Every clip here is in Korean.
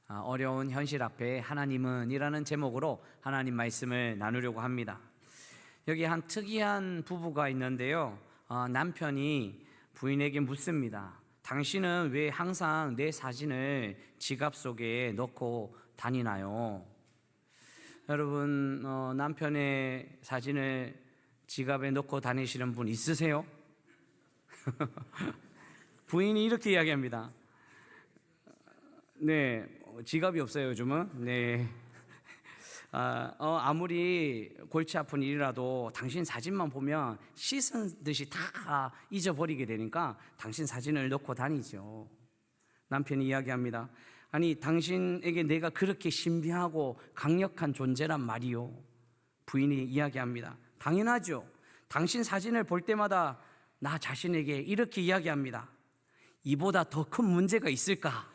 어려운 현실 앞에 하나님은 이라는 제목으로 하나님 말씀을 나누려고 합니다. 여기 한 특이한 부부가 있는데요, 남편이 부인에게 묻습니다. 당신은 왜 항상 내 사진을 지갑 속에 넣고 다니나요? 여러분, 남편의 사진을 지갑에 넣고 다니시는 분 있으세요? 부인이 이렇게 이야기합니다. 네, 지갑이 없어요 요즘은. 네. 아무리 골치 아픈 일이라도 당신 사진만 보면 씻은 듯이 다 잊어버리게 되니까 당신 사진을 넣고 다니죠. 남편이 이야기합니다. 아니, 당신에게 내가 그렇게 신비하고 강력한 존재란 말이요? 부인이 이야기합니다. 당연하죠. 당신 사진을 볼 때마다 나 자신에게 이렇게 이야기합니다. 이보다 더 큰 문제가 있을까?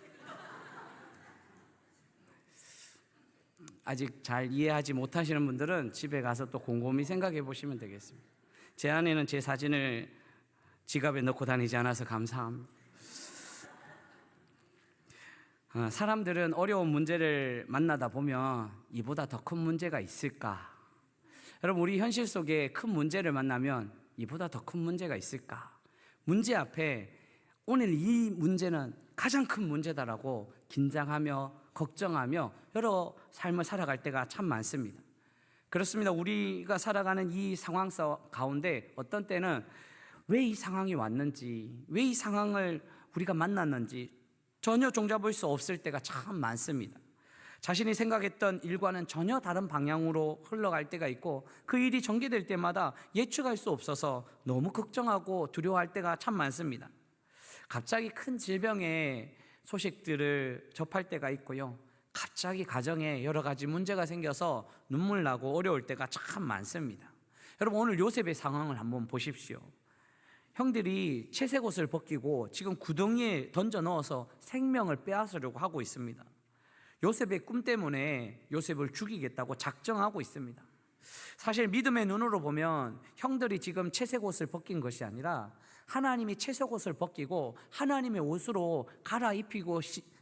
아직 잘 이해하지 못하시는 분들은 집에 가서 또 곰곰이 생각해 보시면 되겠습니다. 제 아내는 제 사진을 지갑에 넣고 다니지 않아서 감사합니다. 사람들은 어려운 문제를 만나다 보면 이보다 더 큰 문제가 있을까? 여러분, 우리 현실 속에 큰 문제를 만나면 이보다 더 큰 문제가 있을까? 문제 앞에 오늘 이 문제는 가장 큰 문제다라고 긴장하며 걱정하며 여러 삶을 살아갈 때가 참 많습니다. 그렇습니다. 우리가 살아가는 이 상황 가운데 어떤 때는 왜 이 상황이 왔는지, 왜 이 상황을 우리가 만났는지 전혀 종잡을 수 없을 때가 참 많습니다. 자신이 생각했던 일과는 전혀 다른 방향으로 흘러갈 때가 있고, 그 일이 전개될 때마다 예측할 수 없어서 너무 걱정하고 두려워할 때가 참 많습니다. 갑자기 큰 질병의 소식들을 접할 때가 있고요, 갑자기 가정에 여러 가지 문제가 생겨서 눈물 나고 어려울 때가 참 많습니다. 여러분, 오늘 요셉의 상황을 한번 보십시오. 형들이 채색 옷을 벗기고 지금 구덩이에 던져 넣어서 생명을 빼앗으려고 하고 있습니다. 요셉의 꿈 때문에 요셉을 죽이겠다고 작정하고 있습니다. 사실 믿음의 눈으로 보면 형들이 지금 채색 옷을 벗긴 것이 아니라 하나님이 채색 옷을 벗기고 하나님의 옷으로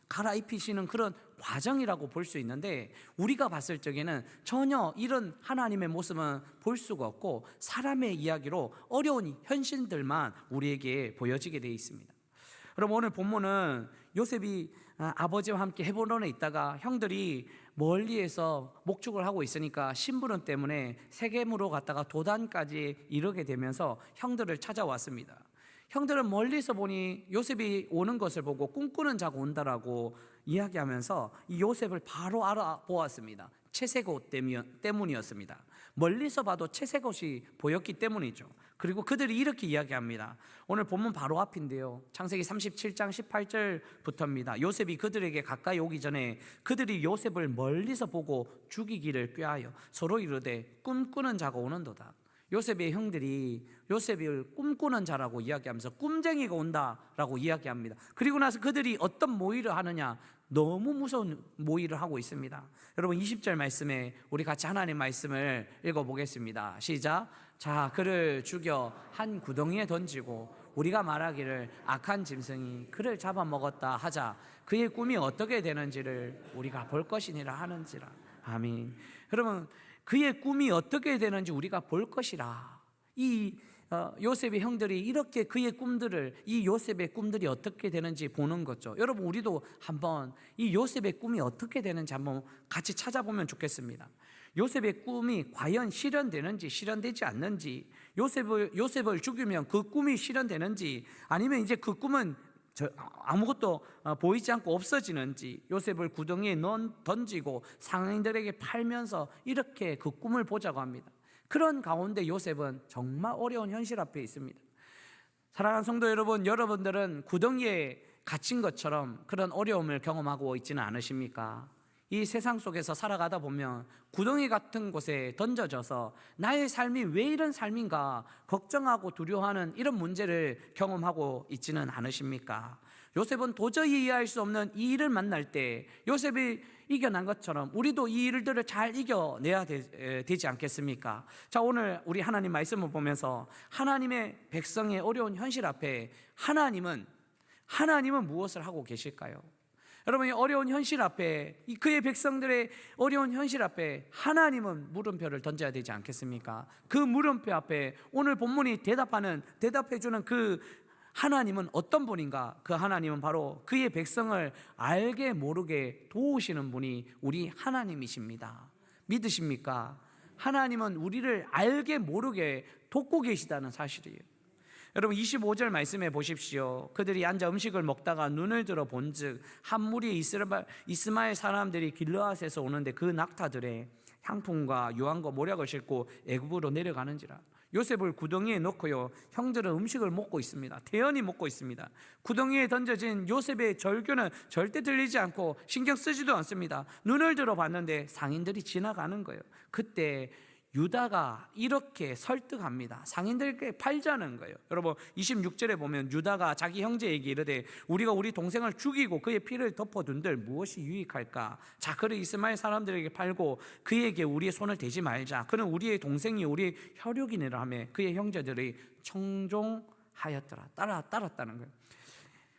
갈아입히시는 그런 과정이라고 볼 수 있는데, 우리가 봤을 적에는 전혀 이런 하나님의 모습은 볼 수가 없고 사람의 이야기로 어려운 현실들만 우리에게 보여지게 되어 있습니다. 여러분, 오늘 본문은 요셉이 아버지와 함께 헤브론에 있다가 형들이 멀리에서 목축을 하고 있으니까 심부름 때문에 세겜으로 갔다가 도단까지 이르게 되면서 형들을 찾아왔습니다. 형들은 멀리서 보니 요셉이 오는 것을 보고 꿈꾸는 자가 온다라고 이야기하면서 이 요셉을 바로 알아보았습니다. 채색 옷 때문이었습니다. 멀리서 봐도 채색 옷이 보였기 때문이죠. 그리고 그들이 이렇게 이야기합니다. 오늘 본문 바로 앞인데요, 창세기 37장 18절부터입니다. 요셉이 그들에게 가까이 오기 전에 그들이 요셉을 멀리서 보고 죽이기를 꾀하여 서로 이르되 꿈꾸는 자가 오는도다. 요셉의 형들이 요셉을 꿈꾸는 자라고 이야기하면서 꿈쟁이가 온다라고 이야기합니다. 그리고 나서 그들이 어떤 모의를 하느냐, 너무 무서운 모의를 하고 있습니다. 여러분, 20절 말씀에 우리 같이 하나님의 말씀을 읽어보겠습니다. 시작. 자, 그를 죽여 한 구덩이에 던지고 우리가 말하기를 악한 짐승이 그를 잡아먹었다 하자. 그의 꿈이 어떻게 되는지를 우리가 볼 것이니라 하는지라. 아멘. 여러분, 그의 꿈이 어떻게 되는지 우리가 볼 것이라. 이 요셉의 형들이 이렇게 그의 꿈들을, 이 요셉의 꿈들이 어떻게 되는지 보는 거죠. 여러분, 우리도 한번 이 요셉의 꿈이 어떻게 되는지 한번 같이 찾아보면 좋겠습니다. 요셉의 꿈이 과연 실현되는지 실현되지 않는지, 요셉을 죽이면 그 꿈이 실현되는지, 아니면 이제 그 꿈은 아무것도 보이지 않고 없어지는지, 요셉을 구덩이에 던지고 상인들에게 팔면서 이렇게 그 꿈을 보자고 합니다. 그런 가운데 요셉은 정말 어려운 현실 앞에 있습니다. 사랑하는 성도 여러분, 여러분들은 구덩이에 갇힌 것처럼 그런 어려움을 경험하고 있지는 않으십니까? 이 세상 속에서 살아가다 보면 구덩이 같은 곳에 던져져서 나의 삶이 왜 이런 삶인가 걱정하고 두려워하는 이런 문제를 경험하고 있지는 않으십니까? 요셉은 도저히 이해할 수 없는 이 일을 만날 때 요셉이 이겨난 것처럼 우리도 이 일들을 잘 이겨내야 되지 않겠습니까? 자, 오늘 우리 하나님 말씀을 보면서 하나님의 백성의 어려운 현실 앞에 하나님은 무엇을 하고 계실까요? 여러분, 이 어려운 현실 앞에, 그의 백성들의 어려운 현실 앞에 하나님은 물음표를 던져야 되지 않겠습니까? 그 물음표 앞에 오늘 본문이 대답해주는 그 하나님은 어떤 분인가? 그 하나님은 바로 그의 백성을 알게 모르게 도우시는 분이 우리 하나님이십니다. 믿으십니까? 하나님은 우리를 알게 모르게 돕고 계시다는 사실이에요. 여러분, 25절 말씀해 보십시오. 그들이 앉아 음식을 먹다가 눈을 들어 본즉 한 무리의 이스마엘 사람들이 길르앗에서 오는데 그 낙타들의 향품과 유황과 모략을 싣고 애굽으로 내려가는지라. 요셉을 구덩이에 넣고요, 형들은 음식을 먹고 있습니다. 태연히 먹고 있습니다. 구덩이에 던져진 요셉의 절규는 절대 들리지 않고 신경 쓰지도 않습니다. 눈을 들어 봤는데 상인들이 지나가는 거예요. 그때 유다가 이렇게 설득합니다. 상인들께 팔자는 거예요. 여러분, 26절에 보면 유다가 자기 형제에게 이르되 우리가 우리 동생을 죽이고 그의 피를 덮어둔들 무엇이 유익할까? 자, 그를 이스마엘 사람들에게 팔고 그에게 우리의 손을 대지 말자. 그는 우리의 동생이 우리의 혈육이니라 하며 그의 형제들이 청종하였더라. 따랐다는 거예요.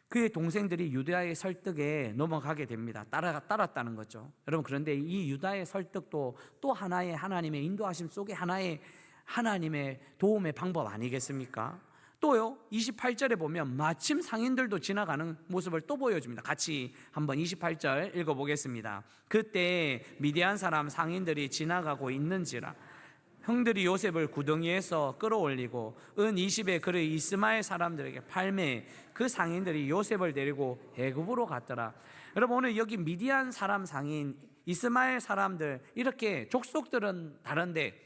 그의 동생들이 유다의 설득에 넘어가게 됩니다. 따랐다는 거죠. 여러분, 그런데 이 유다의 설득도 또 하나의 하나님의 인도하심 속에 하나의 하나님의 도움의 방법 아니겠습니까? 또요, 28절에 보면 마침 상인들도 지나가는 모습을 또 보여줍니다. 같이 한번 28절 읽어보겠습니다. 그때 미디안 사람 상인들이 지나가고 있는지라 형들이 요셉을 구덩이에서 끌어올리고 은 20에 그를 이스마엘 사람들에게 팔매 그 상인들이 요셉을 데리고 애굽으로 갔더라. 여러분, 오늘 여기 미디안 사람 상인, 이스마엘 사람들, 이렇게 족속들은 다른데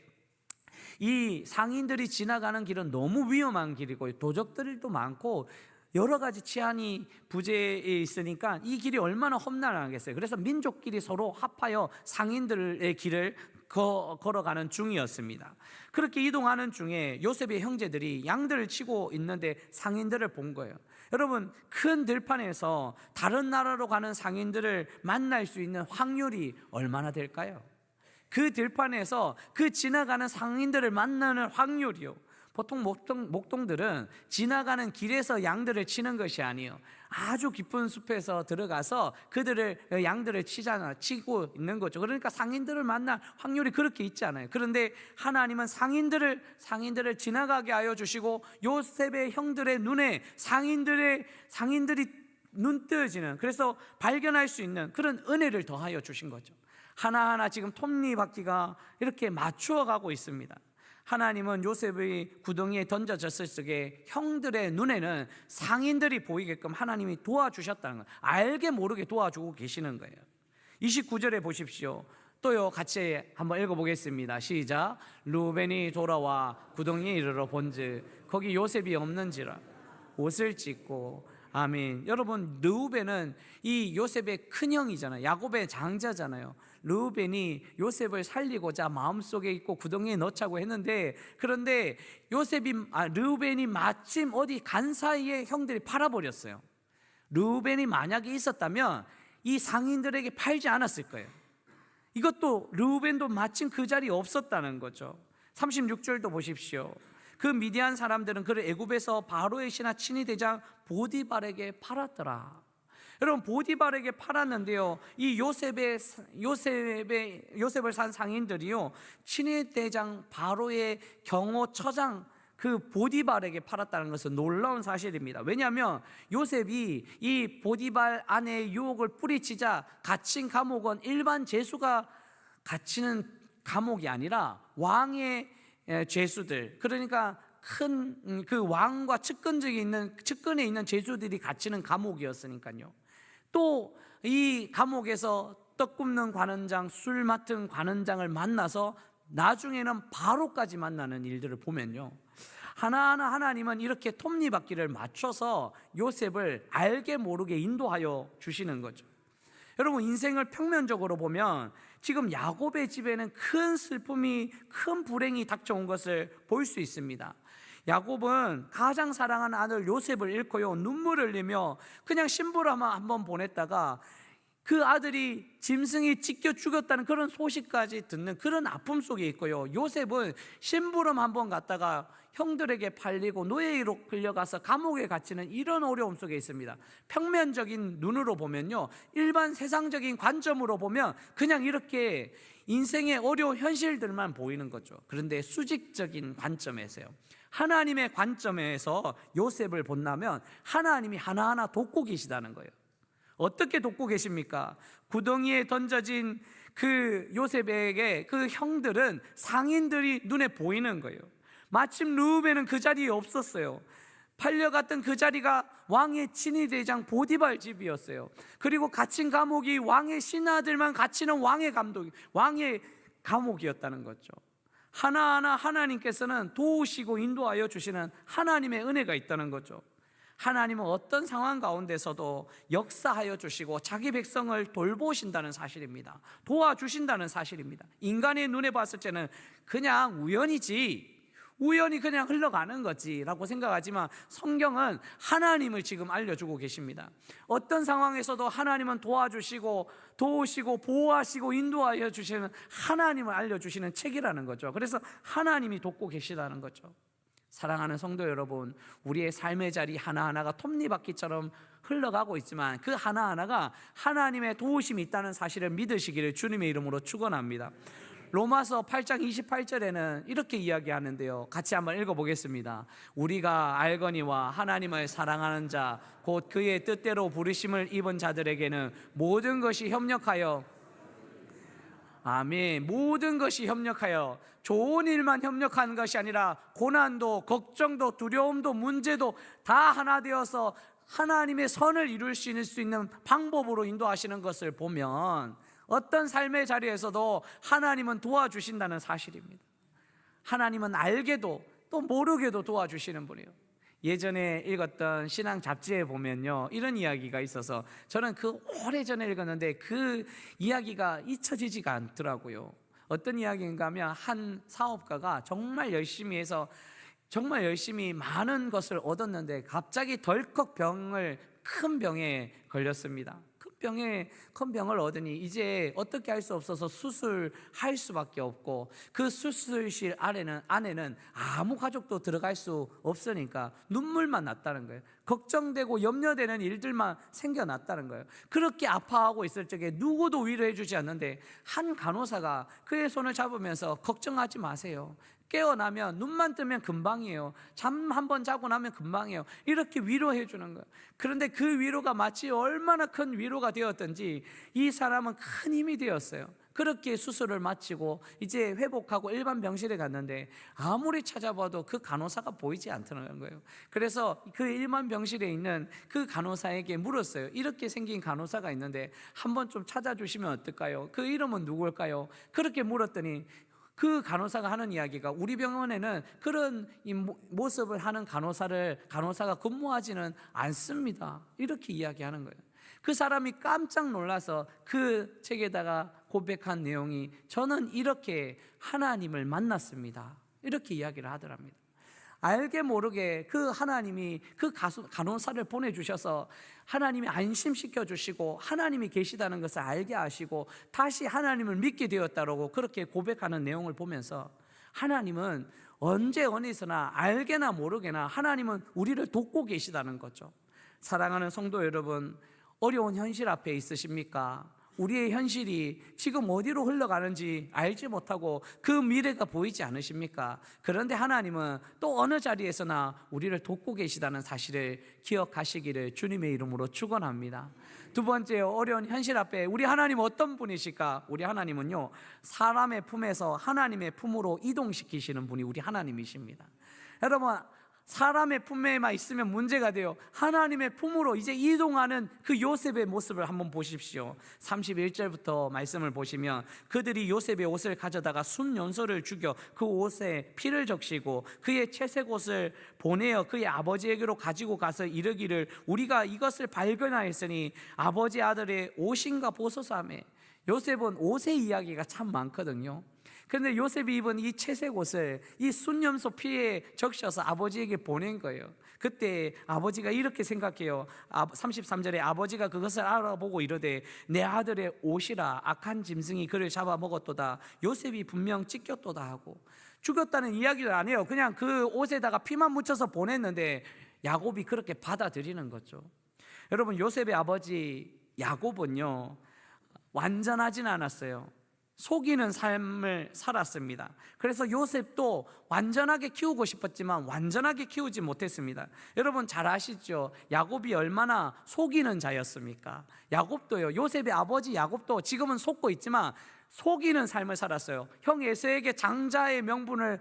이 상인들이 지나가는 길은 너무 위험한 길이고 도적들도 많고 여러 가지 치안이 부재해 있으니까 이 길이 얼마나 험난하겠어요. 그래서 민족끼리 서로 합하여 상인들의 길을 걸어가는 중이었습니다. 그렇게 이동하는 중에 요셉의 형제들이 양들을 치고 있는데 상인들을 본 거예요. 여러분, 큰 들판에서 다른 나라로 가는 상인들을 만날 수 있는 확률이 얼마나 될까요? 그 들판에서 그 지나가는 상인들을 만나는 확률이요, 보통 목동들은 지나가는 길에서 양들을 치는 것이 아니에요. 아주 깊은 숲에서 들어가서 양들을 치고 있는 거죠. 그러니까 상인들을 만날 확률이 그렇게 있지 않아요. 그런데 하나님은 상인들을 지나가게 하여 주시고 요셉의 형들의 눈에 상인들이 눈 뜨어지는, 그래서 발견할 수 있는 그런 은혜를 더하여 주신 거죠. 하나하나 지금 톱니바퀴가 이렇게 맞추어 가고 있습니다. 하나님은 요셉의 구덩이에 던져졌을 적에 형들의 눈에는 상인들이 보이게끔 하나님이 도와주셨다는 거예요. 알게 모르게 도와주고 계시는 거예요. 29절에 보십시오. 또요, 같이 한번 읽어보겠습니다. 시작. 루벤이 돌아와 구덩이에 이르러 본즉 거기 요셉이 없는지라 옷을 찢고. 아멘. 여러분, 르우벤은 이 요셉의 큰형이잖아요. 야곱의 장자잖아요. 르우벤이 요셉을 살리고자 마음속에 있고 구덩이에 넣자고 했는데, 그런데 르우벤이 마침 어디 간 사이에 형들이 팔아버렸어요. 르우벤이 만약에 있었다면 이 상인들에게 팔지 않았을 거예요. 이것도 르우벤도 마침 그 자리에 없었다는 거죠. 36절도 보십시오. 그 미디안 사람들은 그를 애굽에서 바로의 신하 친위 대장 보디발에게 팔았더라. 여러분, 보디발에게 팔았는데요, 이 요셉을 산 상인들이요, 친위 대장 바로의 경호처장 그 보디발에게 팔았다는 것은 놀라운 사실입니다. 왜냐하면 요셉이 이 보디발 안에 유혹을 뿌리치자 갇힌 감옥은 일반 죄수가 갇히는 감옥이 아니라 왕의 죄수들, 그러니까 큰 그 왕과 측근에 있는 죄수들이 갇히는 감옥이었으니까요. 또 이 감옥에서 떡 굽는 관원장, 술 맡은 관원장을 만나서 나중에는 바로까지 만나는 일들을 보면요, 하나하나 하나님은 이렇게 톱니바퀴를 맞춰서 요셉을 알게 모르게 인도하여 주시는 거죠. 여러분, 인생을 평면적으로 보면 지금 야곱의 집에는 큰 슬픔이, 큰 불행이 닥쳐온 것을 볼 수 있습니다. 야곱은 가장 사랑하는 아들 요셉을 잃고요, 눈물을 흘리며 그냥 심부름만 한번 보냈다가 그 아들이 짐승이 찢겨 죽었다는 그런 소식까지 듣는 그런 아픔 속에 있고요. 요셉은 심부름 한번 갔다가 형들에게 팔리고 노예로 끌려가서 감옥에 갇히는 이런 어려움 속에 있습니다. 평면적인 눈으로 보면요, 일반 세상적인 관점으로 보면 그냥 이렇게 인생의 어려운 현실들만 보이는 거죠. 그런데 수직적인 관점에서요, 하나님의 관점에서 요셉을 본다면 하나님이 하나하나 돕고 계시다는 거예요. 어떻게 돕고 계십니까? 구덩이에 던져진 그 요셉에게 그 형들은 상인들이 눈에 보이는 거예요. 마침 르우벤은 그 자리에 없었어요. 팔려갔던 그 자리가 왕의 친위대장 보디발 집이었어요. 그리고 갇힌 감옥이 왕의 신하들만 갇히는 왕의 감옥이었다는 거죠. 하나하나 하나님께서는 도우시고 인도하여 주시는 하나님의 은혜가 있다는 거죠. 하나님은 어떤 상황 가운데서도 역사하여 주시고 자기 백성을 돌보신다는 사실입니다. 도와주신다는 사실입니다. 인간의 눈에 봤을 때는 그냥 우연히 그냥 흘러가는 거지라고 생각하지만 성경은 하나님을 지금 알려주고 계십니다. 어떤 상황에서도 하나님은 도와주시고 도우시고 보호하시고 인도하여 주시는 하나님을 알려주시는 책이라는 거죠. 그래서 하나님이 돕고 계시다는 거죠. 사랑하는 성도 여러분, 우리의 삶의 자리 하나하나가 톱니바퀴처럼 흘러가고 있지만 그 하나하나가 하나님의 도우심이 있다는 사실을 믿으시기를 주님의 이름으로 축원합니다. 로마서 8장 28절에는 이렇게 이야기하는데요, 같이 한번 읽어보겠습니다. 우리가 알거니와 하나님을 사랑하는 자 곧 그의 뜻대로 부르심을 입은 자들에게는 모든 것이 협력하여, 아멘, 모든 것이 협력하여, 좋은 일만 협력하는 것이 아니라 고난도 걱정도 두려움도 문제도 다 하나 되어서 하나님의 선을 이룰 수 있는 방법으로 인도하시는 것을 보면 어떤 삶의 자리에서도 하나님은 도와주신다는 사실입니다. 하나님은 알게도 또 모르게도 도와주시는 분이에요. 예전에 읽었던 신앙 잡지에 보면요, 이런 이야기가 있어서 저는 그 오래전에 읽었는데 그 이야기가 잊혀지지가 않더라고요. 어떤 이야기인가 하면 한 사업가가 정말 열심히 해서 정말 열심히 많은 것을 얻었는데 갑자기 덜컥 큰 병에 걸렸습니다. 큰 병을 얻으니 이제 어떻게 할 수 없어서 수술할 수밖에 없고, 그 수술실 안에는 아무 가족도 들어갈 수 없으니까 눈물만 났다는 거예요. 걱정되고 염려되는 일들만 생겨났다는 거예요. 그렇게 아파하고 있을 적에 누구도 위로해 주지 않는데 한 간호사가 그의 손을 잡으면서 걱정하지 마세요, 깨어나면 눈만 뜨면 금방이에요, 잠 한번 자고 나면 금방이에요, 이렇게 위로해 주는 거예요. 그런데 그 위로가 마치 얼마나 큰 위로가 되었던지 이 사람은 큰 힘이 되었어요. 그렇게 수술을 마치고 이제 회복하고 일반 병실에 갔는데 아무리 찾아봐도 그 간호사가 보이지 않더라는 거예요. 그래서 그 일반 병실에 있는 그 간호사에게 물었어요. 이렇게 생긴 간호사가 있는데 한번 좀 찾아주시면 어떨까요? 그 이름은 누굴까요? 그렇게 물었더니 그 간호사가 하는 이야기가, 우리 병원에는 그런 모습을 하는 간호사가 근무하지는 않습니다, 이렇게 이야기하는 거예요. 그 사람이 깜짝 놀라서 그 책에다가 고백한 내용이, 저는 이렇게 하나님을 만났습니다, 이렇게 이야기를 하더랍니다. 알게 모르게 그 하나님이 그 간호사를 보내주셔서 하나님이 안심시켜 주시고 하나님이 계시다는 것을 알게 하시고 다시 하나님을 믿게 되었다라고 그렇게 고백하는 내용을 보면서, 하나님은 언제 어디서나 알게나 모르게나 하나님은 우리를 돕고 계시다는 거죠. 사랑하는 성도 여러분, 어려운 현실 앞에 있으십니까? 우리의 현실이 지금 어디로 흘러가는지 알지 못하고 그 미래가 보이지 않으십니까? 그런데 하나님은 또 어느 자리에서나 우리를 돕고 계시다는 사실을 기억하시기를 주님의 이름으로 축원합니다. 두 번째, 어려운 현실 앞에 우리 하나님 어떤 분이실까? 우리 하나님은요, 사람의 품에서 하나님의 품으로 이동시키시는 분이 우리 하나님이십니다. 여러분, 사람의 품에만 있으면 문제가 돼요. 하나님의 품으로 이제 이동하는 그 요셉의 모습을 한번 보십시오. 31절부터 말씀을 보시면, 그들이 요셉의 옷을 가져다가 순연소를 죽여 그 옷에 피를 적시고 그의 채색 옷을 보내어 그의 아버지에게로 가지고 가서 이르기를, 우리가 이것을 발견하였으니 아버지 아들의 옷인가 보소서 하매. 요셉은 옷의 이야기가 참 많거든요. 그런데 요셉이 입은 이 채색 옷을 이 순염소 피에 적셔서 아버지에게 보낸 거예요. 그때 아버지가 이렇게 생각해요. 33절에 아버지가 그것을 알아보고 이르되 내 아들의 옷이라 악한 짐승이 그를 잡아먹었도다. 요셉이 분명 찢겼도다 하고, 죽였다는 이야기를 안 해요. 그냥 그 옷에다가 피만 묻혀서 보냈는데 야곱이 그렇게 받아들이는 거죠. 여러분, 요셉의 아버지 야곱은요, 완전하진 않았어요. 속이는 삶을 살았습니다. 그래서 요셉도 완전하게 키우고 싶었지만 완전하게 키우지 못했습니다. 여러분 잘 아시죠? 야곱이 얼마나 속이는 자였습니까? 야곱도요, 요셉의 아버지 야곱도 지금은 속고 있지만 속이는 삶을 살았어요. 형 에서에게 장자의 명분을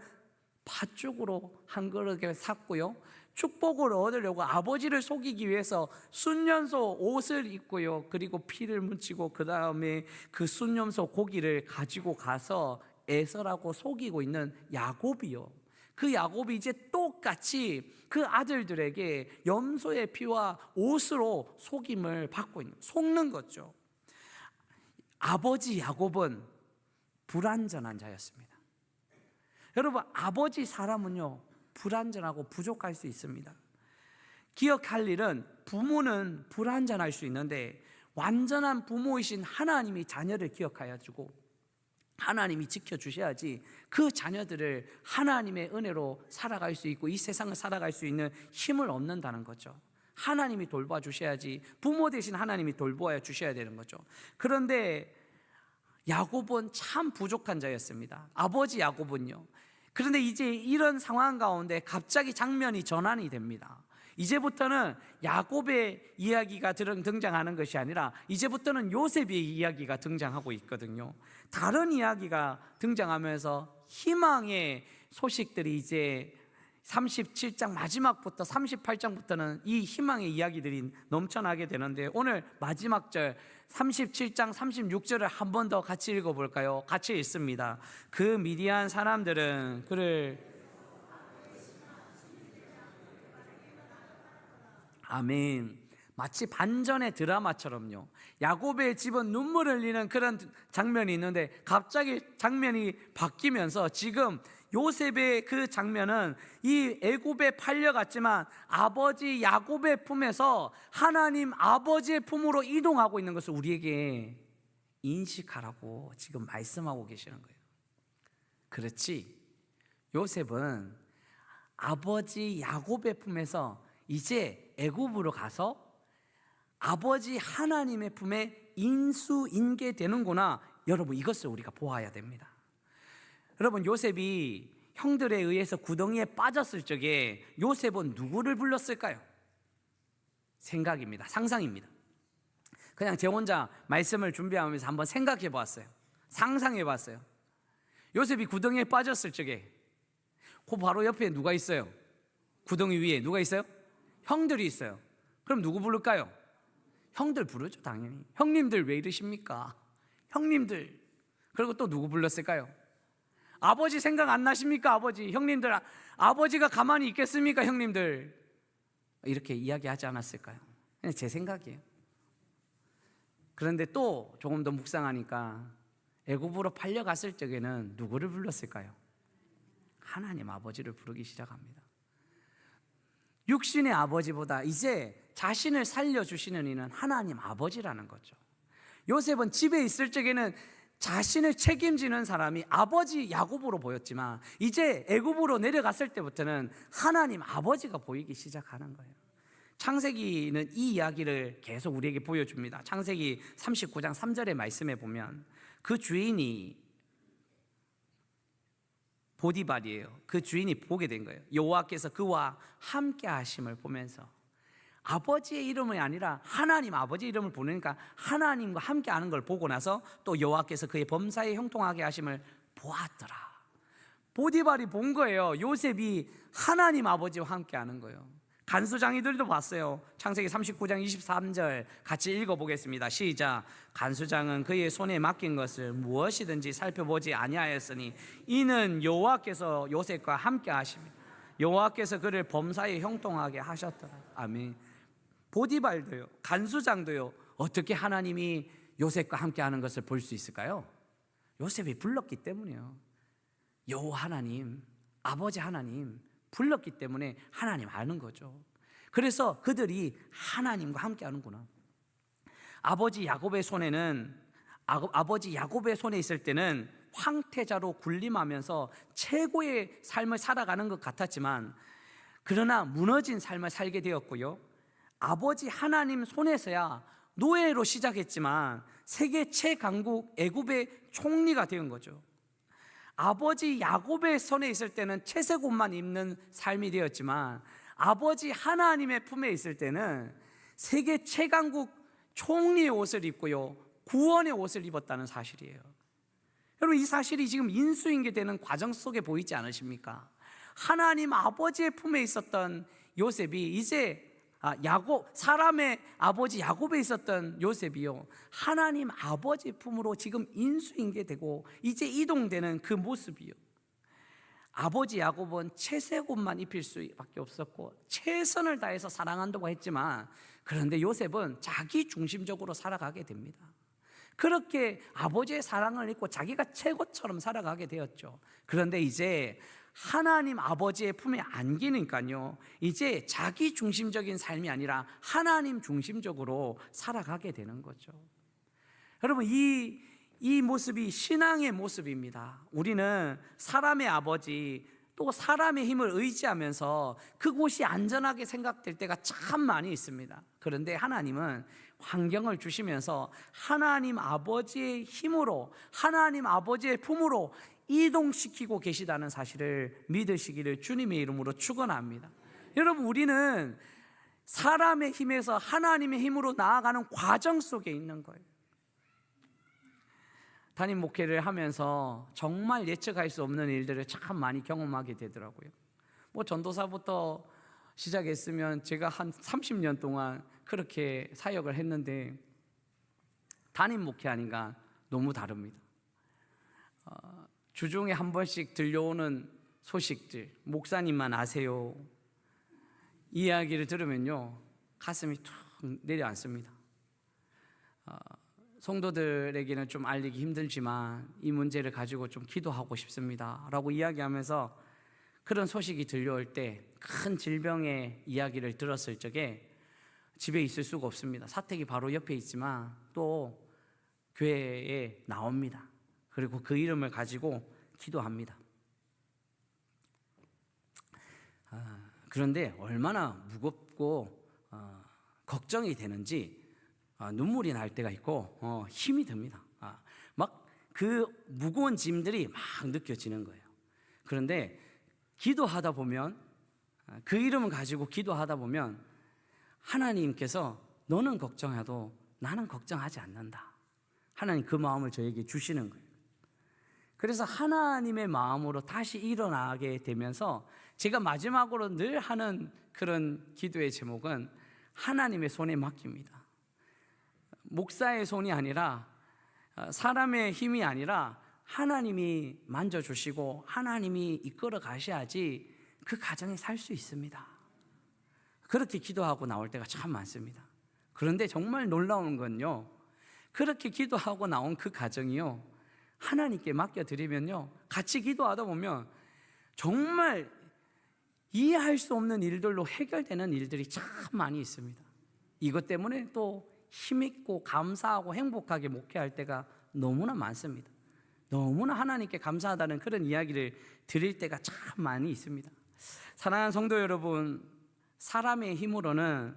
팥죽으로 한 그릇을 샀고요, 축복을 얻으려고 아버지를 속이기 위해서 순념소 옷을 입고요, 그리고 피를 묻히고 그 다음에 그 순념소 고기를 가지고 가서 에서라고 속이고 있는 야곱이요, 그 야곱이 이제 똑같이 그 아들들에게 염소의 피와 옷으로 속임을 받고 있는, 속는 거죠. 아버지 야곱은 불완전한 자였습니다. 여러분, 아버지 사람은요 불완전하고 부족할 수 있습니다. 기억할 일은, 부모는 불완전할 수 있는데 완전한 부모이신 하나님이 자녀를 기억하여 주고 하나님이 지켜주셔야지 그 자녀들을 하나님의 은혜로 살아갈 수 있고 이 세상을 살아갈 수 있는 힘을 얻는다는 거죠. 하나님이 돌봐주셔야지, 부모 대신 하나님이 돌보아 주셔야 되는 거죠. 그런데 야곱은 참 부족한 자였습니다. 아버지 야곱은요. 그런데 이제 이런 상황 가운데 갑자기 장면이 전환이 됩니다. 이제부터는 야곱의 이야기가 등장하는 것이 아니라 이제부터는 요셉의 이야기가 등장하고 있거든요. 다른 이야기가 등장하면서 희망의 소식들이 이제 37장 마지막부터 38장부터는 이 희망의 이야기들이 넘쳐나게 되는데, 오늘 마지막 절 37장 36절을 한 번 더 같이 읽어볼까요? 같이 읽습니다. 그 미디안 사람들은 그를, 아멘. 마치 반전의 드라마처럼요, 야곱의 집은 눈물 흘리는 그런 장면이 있는데 갑자기 장면이 바뀌면서 지금 요셉의 그 장면은 이 애굽에 팔려갔지만 아버지 야곱의 품에서 하나님 아버지의 품으로 이동하고 있는 것을 우리에게 인식하라고 지금 말씀하고 계시는 거예요. 그렇지, 요셉은 아버지 야곱의 품에서 이제 애굽으로 가서 아버지 하나님의 품에 인수인계되는구나. 여러분, 이것을 우리가 보아야 됩니다. 여러분, 요셉이 형들에 의해서 구덩이에 빠졌을 적에 요셉은 누구를 불렀을까요? 생각입니다. 상상입니다. 그냥 제 혼자 말씀을 준비하면서 한번 생각해 보았어요. 상상해 봤어요. 요셉이 구덩이에 빠졌을 적에 그 바로 옆에 누가 있어요? 구덩이 위에 누가 있어요? 형들이 있어요. 그럼 누구 부를까요? 형들 부르죠, 당연히. 형님들 왜 이러십니까? 형님들. 그리고 또 누구 불렀을까요? 아버지 생각 안 나십니까? 아버지. 형님들, 아버지가 가만히 있겠습니까? 형님들. 이렇게 이야기하지 않았을까요? 그냥 제 생각이에요. 그런데 또 조금 더 묵상하니까 애굽으로 팔려갔을 적에는 누구를 불렀을까요? 하나님 아버지를 부르기 시작합니다. 육신의 아버지보다 이제 자신을 살려주시는 이는 하나님 아버지라는 거죠. 요셉은 집에 있을 적에는 자신을 책임지는 사람이 아버지 야곱으로 보였지만 이제 애굽으로 내려갔을 때부터는 하나님 아버지가 보이기 시작하는 거예요. 창세기는 이 이야기를 계속 우리에게 보여줍니다. 창세기 39장 3절의 말씀에 보면 그 주인이 보디발이에요. 그 주인이 보게 된 거예요. 여호와께서 그와 함께 하심을 보면서, 아버지의 이름이 아니라 하나님 아버지 이름을 부르니까 하나님과 함께 하는 걸 보고 나서 또 여호와께서 그의 범사에 형통하게 하심을 보았더라. 보디발이 본 거예요. 요셉이 하나님 아버지와 함께 하는 거예요. 간수장이들도 봤어요. 창세기 39장 23절 같이 읽어보겠습니다. 시작. 간수장은 그의 손에 맡긴 것을 무엇이든지 살펴보지 아니하였으니 이는 여호와께서 요셉과 함께 하십니다. 여호와께서 그를 범사에 형통하게 하셨더라. 아멘. 보디발도요, 간수장도요, 어떻게 하나님이 요셉과 함께 하는 것을 볼 수 있을까요? 요셉이 불렀기 때문이에요. 여호와 하나님, 아버지 하나님 불렀기 때문에 하나님 아는 거죠. 그래서 그들이 하나님과 함께 하는구나. 아버지 야곱의 손에 있을 때는 황태자로 군림하면서 최고의 삶을 살아가는 것 같았지만, 그러나 무너진 삶을 살게 되었고요, 아버지 하나님 손에서야 노예로 시작했지만 세계 최강국 애굽의 총리가 된 거죠. 아버지 야곱의 손에 있을 때는 채색 옷만 입는 삶이 되었지만, 아버지 하나님의 품에 있을 때는 세계 최강국 총리의 옷을 입고요, 구원의 옷을 입었다는 사실이에요. 여러분, 이 사실이 지금 인수인계되는 과정 속에 보이지 않으십니까? 하나님 아버지의 품에 있었던 요셉이 이제 사람의 아버지 야곱에 있었던 요셉이요, 하나님 아버지의 품으로 지금 인수인계되고 이제 이동되는 그 모습이요. 아버지 야곱은 채색 옷만 입힐 수밖에 없었고 최선을 다해서 사랑한다고 했지만, 그런데 요셉은 자기 중심적으로 살아가게 됩니다. 그렇게 아버지의 사랑을 잊고 자기가 최고처럼 살아가게 되었죠. 그런데 이제 하나님 아버지의 품에 안기니까요, 이제 자기 중심적인 삶이 아니라 하나님 중심적으로 살아가게 되는 거죠. 여러분, 이 모습이 신앙의 모습입니다. 우리는 사람의 아버지, 또 사람의 힘을 의지하면서 그곳이 안전하게 생각될 때가 참 많이 있습니다. 그런데 하나님은 환경을 주시면서 하나님 아버지의 힘으로, 하나님 아버지의 품으로 이동시키고 계시다는 사실을 믿으시기를 주님의 이름으로 축원합니다. 여러분, 우리는 사람의 힘에서 하나님의 힘으로 나아가는 과정 속에 있는 거예요. 담임 목회를 하면서 정말 예측할 수 없는 일들을 참 많이 경험하게 되더라고요. 전도사부터 시작했으면 제가 한 30년 동안 그렇게 사역을 했는데, 담임 목회하니까 너무 다릅니다. 주중에 한 번씩 들려오는 소식들, 목사님만 아세요, 이야기를 들으면요, 가슴이 툭 내려앉습니다. 성도들에게는 좀 알리기 힘들지만 이 문제를 가지고 좀 기도하고 싶습니다 라고 이야기하면서 그런 소식이 들려올 때, 큰 질병의 이야기를 들었을 적에 집에 있을 수가 없습니다. 사택이 바로 옆에 있지만 또 교회에 나옵니다. 그리고 그 이름을 가지고 기도합니다. 그런데 얼마나 무겁고 걱정이 되는지 눈물이 날 때가 있고 힘이 듭니다. 막 그 무거운 짐들이 막 느껴지는 거예요. 그런데 기도하다 보면, 그 이름을 가지고 기도하다 보면 하나님께서 너는 걱정해도 나는 걱정하지 않는다, 하나님 그 마음을 저에게 주시는 거예요. 그래서 하나님의 마음으로 다시 일어나게 되면서 제가 마지막으로 늘 하는 그런 기도의 제목은 하나님의 손에 맡깁니다. 목사의 손이 아니라, 사람의 힘이 아니라 하나님이 만져주시고 하나님이 이끌어 가셔야지 그 가정에 살 수 있습니다. 그렇게 기도하고 나올 때가 참 많습니다. 그런데 정말 놀라운 건요, 그렇게 기도하고 나온 그 가정이요, 하나님께 맡겨드리면요, 같이 기도하다 보면 정말 이해할 수 없는 일들로 해결되는 일들이 참 많이 있습니다. 이것 때문에 또 힘있고 감사하고 행복하게 목회할 때가 너무나 많습니다. 너무나 하나님께 감사하다는 그런 이야기를 드릴 때가 참 많이 있습니다. 사랑하는 성도 여러분, 사람의 힘으로는,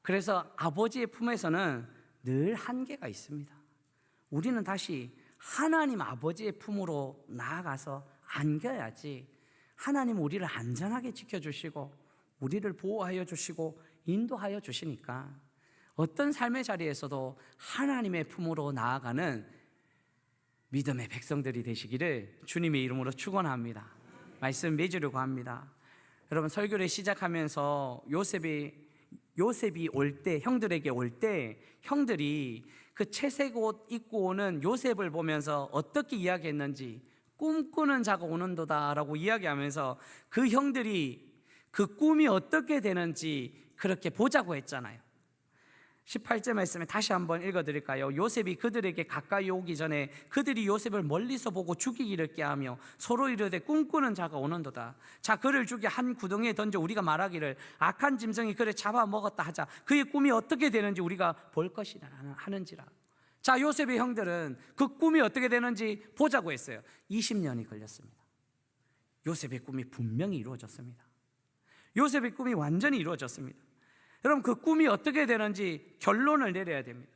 그래서 아버지의 품에서는 늘 한계가 있습니다. 우리는 다시 하나님 아버지의 품으로 나아가서 안겨야지 하나님 우리를 안전하게 지켜주시고 우리를 보호하여 주시고 인도하여 주시니까 어떤 삶의 자리에서도 하나님의 품으로 나아가는 믿음의 백성들이 되시기를 주님의 이름으로 축원합니다. 말씀 맺으려고 합니다. 여러분, 설교를 시작하면서 요셉이 올 때, 형들에게 올 때 형들이 그 채색 옷 입고 오는 요셉을 보면서 어떻게 이야기했는지, 꿈꾸는 자가 오는도다 라고 이야기하면서 그 형들이 그 꿈이 어떻게 되는지 그렇게 보자고 했잖아요. 18절 말씀에 다시 한번 읽어드릴까요? 요셉이 그들에게 가까이 오기 전에 그들이 요셉을 멀리서 보고 죽이기를 꾀하며 서로 이르되 꿈꾸는 자가 오는도다. 자, 그를 죽여 한 구덩이에 던져 우리가 말하기를 악한 짐승이 그를 잡아먹었다 하자. 그의 꿈이 어떻게 되는지 우리가 볼 것이라 하는지라. 자, 요셉의 형들은 그 꿈이 어떻게 되는지 보자고 했어요. 20년이 걸렸습니다. 요셉의 꿈이 분명히 이루어졌습니다. 요셉의 꿈이 완전히 이루어졌습니다. 여러분, 그 꿈이 어떻게 되는지 결론을 내려야 됩니다.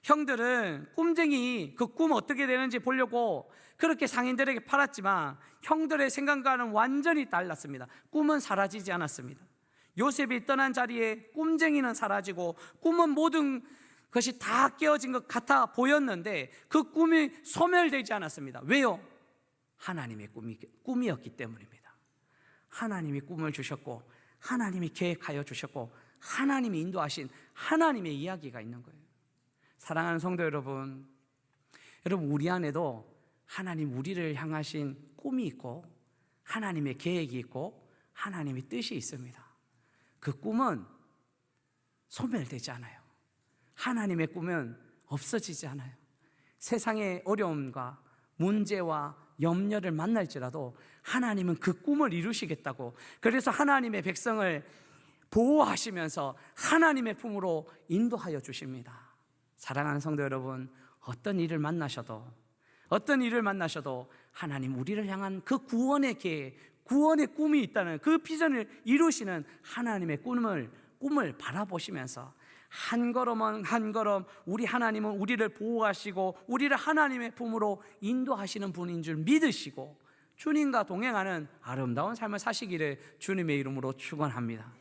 형들은 꿈쟁이 그 꿈 어떻게 되는지 보려고 그렇게 상인들에게 팔았지만 형들의 생각과는 완전히 달랐습니다. 꿈은 사라지지 않았습니다. 요셉이 떠난 자리에 꿈쟁이는 사라지고 꿈은 모든 것이 다 깨어진 것 같아 보였는데 그 꿈이 소멸되지 않았습니다. 왜요? 하나님의 꿈이었기 때문입니다. 하나님이 꿈을 주셨고 하나님이 계획하여 주셨고 하나님이 인도하신 하나님의 이야기가 있는 거예요. 사랑하는 성도 여러분, 우리 안에도 하나님 우리를 향하신 꿈이 있고 하나님의 계획이 있고 하나님의 뜻이 있습니다. 그 꿈은 소멸되지 않아요. 하나님의 꿈은 없어지지 않아요. 세상의 어려움과 문제와 염려를 만날지라도 하나님은 그 꿈을 이루시겠다고, 그래서 하나님의 백성을 보호하시면서 하나님의 품으로 인도하여 주십니다. 사랑하는 성도 여러분, 어떤 일을 만나셔도 하나님 우리를 향한 그 구원의 계획, 구원의 꿈이 있다는 그 비전을 이루시는 하나님의 꿈을 바라보시면서 한 걸음 한 걸음 우리 하나님은 우리를 보호하시고 우리를 하나님의 품으로 인도하시는 분인 줄 믿으시고 주님과 동행하는 아름다운 삶을 사시기를 주님의 이름으로 축원합니다.